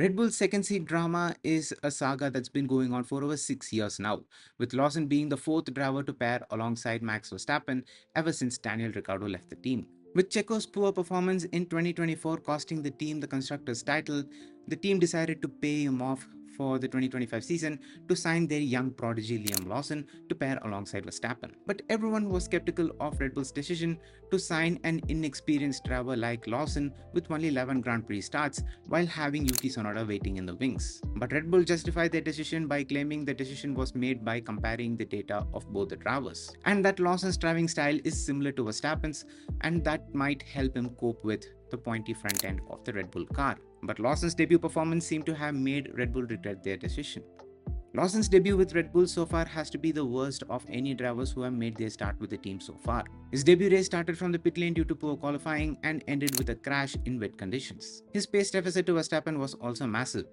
Red Bull's second seat drama is a saga that's been going on for over 6 years now, with Lawson being the fourth driver to pair alongside Max Verstappen ever since Daniel Ricciardo left the team. With Checo's poor performance in 2024 costing the team the constructors' title, the team decided to pay him off for the 2025 season to sign their young prodigy Liam Lawson to pair alongside Verstappen. But everyone was skeptical of Red Bull's decision to sign an inexperienced driver like Lawson with only 11 Grand Prix starts while having Yuki Tsunoda waiting in the wings. But Red Bull justified their decision by claiming the decision was made by comparing the data of both the drivers, and that Lawson's driving style is similar to Verstappen's, and that might help him cope with the pointy front end of the Red Bull car. But Lawson's debut performance seemed to have made Red Bull regret their decision. Lawson's debut with Red Bull so far has to be the worst of any drivers who have made their start with the team so far. His debut race started from the pit lane due to poor qualifying and ended with a crash in wet conditions. His pace deficit to Verstappen was also massive.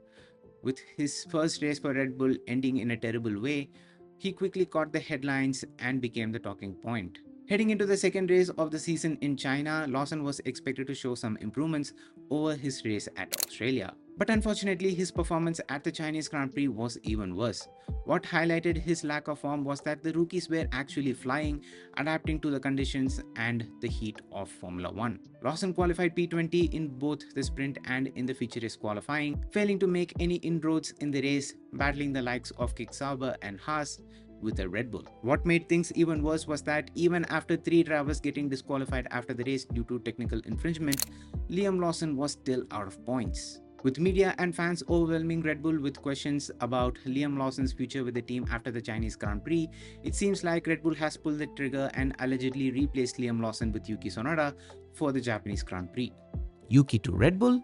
With his first race for Red Bull ending in a terrible way, he quickly caught the headlines and became the talking point. Heading into the second race of the season in China, Lawson was expected to show some improvements over his race at Australia. But unfortunately, his performance at the Chinese Grand Prix was even worse. What highlighted his lack of form was that the rookies were actually flying, adapting to the conditions and the heat of Formula 1. Lawson qualified P20 in both the sprint and in the feature race qualifying, failing to make any inroads in the race, battling the likes of Kick Sauber and Haas with a Red Bull. What made things even worse was that even after 3 drivers getting disqualified after the race due to technical infringement, Liam Lawson was still out of points. With media and fans overwhelming Red Bull with questions about Liam Lawson's future with the team after the Chinese Grand Prix, it seems like Red Bull has pulled the trigger and allegedly replaced Liam Lawson with Yuki Tsunoda for the Japanese Grand Prix. Yuki to Red Bull?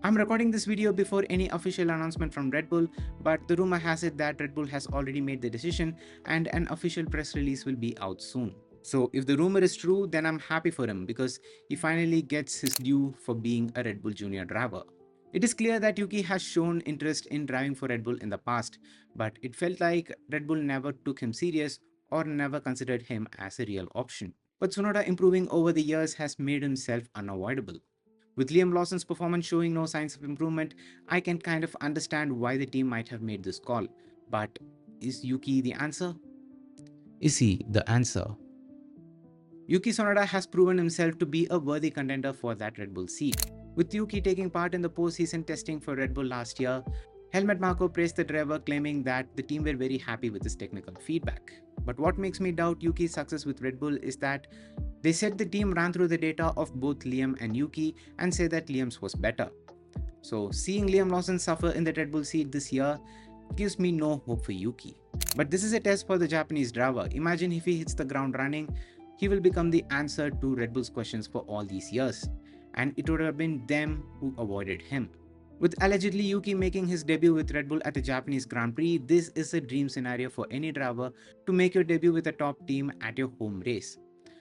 I'm recording this video before any official announcement from Red Bull, but the rumor has it that Red Bull has already made the decision and an official press release will be out soon. So if the rumor is true, then I'm happy for him because he finally gets his due for being a Red Bull Junior driver. It is clear that Yuki has shown interest in driving for Red Bull in the past, but it felt like Red Bull never took him serious or never considered him as a real option. But Tsunoda improving over the years has made himself unavoidable. With Liam Lawson's performance showing no signs of improvement, I can kind of understand why the team might have made this call. But is Yuki the answer? Is he the answer? Yuki Tsunoda has proven himself to be a worthy contender for that Red Bull seat. With Yuki taking part in the post-season testing for Red Bull last year, Helmut Marko praised the driver, claiming that the team were very happy with his technical feedback. But what makes me doubt Yuki's success with Red Bull is that they said the team ran through the data of both Liam and Yuki and said that Liam's was better. So seeing Liam Lawson suffer in the Red Bull seat this year gives me no hope for Yuki. But this is a test for the Japanese driver. Imagine if he hits the ground running, he will become the answer to Red Bull's questions for all these years. And it would have been them who avoided him. With allegedly Yuki making his debut with Red Bull at the Japanese Grand Prix, this is a dream scenario for any driver to make your debut with a top team at your home race.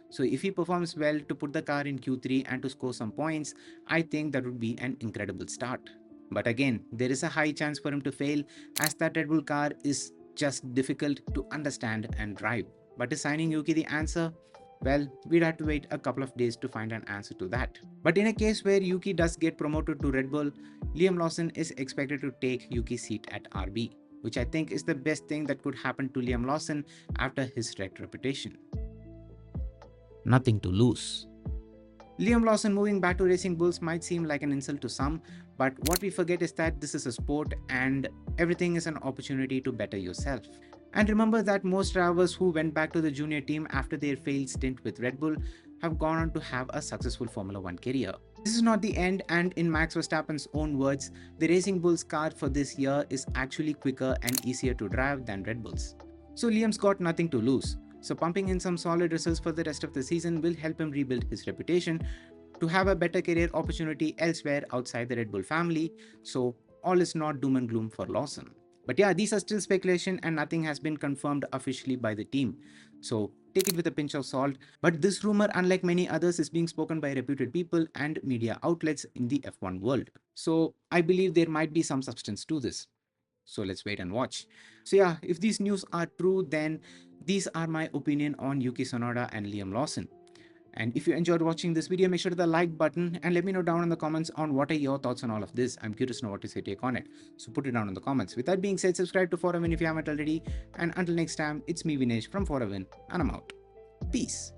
So if he performs well to put the car in Q3 and to score some points, I think that would be an incredible start. But again, there is a high chance for him to fail as that Red Bull car is just difficult to understand and drive. But is signing Yuki the answer? Well, we'd have to wait a couple of days to find an answer to that. But in a case where Yuki does get promoted to Red Bull, Liam Lawson is expected to take Yuki's seat at RB, which I think is the best thing that could happen to Liam Lawson after his wrecked reputation. Nothing to lose. Liam Lawson moving back to racing bulls might seem like an insult to some, but what we forget is that this is a sport and everything is an opportunity to better yourself. And remember that most drivers who went back to the junior team after their failed stint with Red Bull have gone on to have a successful Formula 1 career. This is not the end, and in Max Verstappen's own words, the Racing Bulls car for this year is actually quicker and easier to drive than Red Bull's. So Liam's got nothing to lose. So pumping in some solid results for the rest of the season will help him rebuild his reputation to have a better career opportunity elsewhere outside the Red Bull family. So all is not doom and gloom for Lawson. But yeah, these are still speculation and nothing has been confirmed officially by the team. So take it with a pinch of salt. But this rumor, unlike many others, is being spoken by reputed people and media outlets in the F1 world. So I believe there might be some substance to this. So let's wait and watch. So yeah, if these news are true, then these are my opinion on Yuki Tsunoda and Liam Lawson. And if you enjoyed watching this video, make sure to the like button and let me know down in the comments on what are your thoughts on all of this. I'm curious to know what is your take on it. So put it down in the comments. With that being said, subscribe to Forever if you haven't already. And until next time, it's me Vinesh from Forever and I'm out. Peace.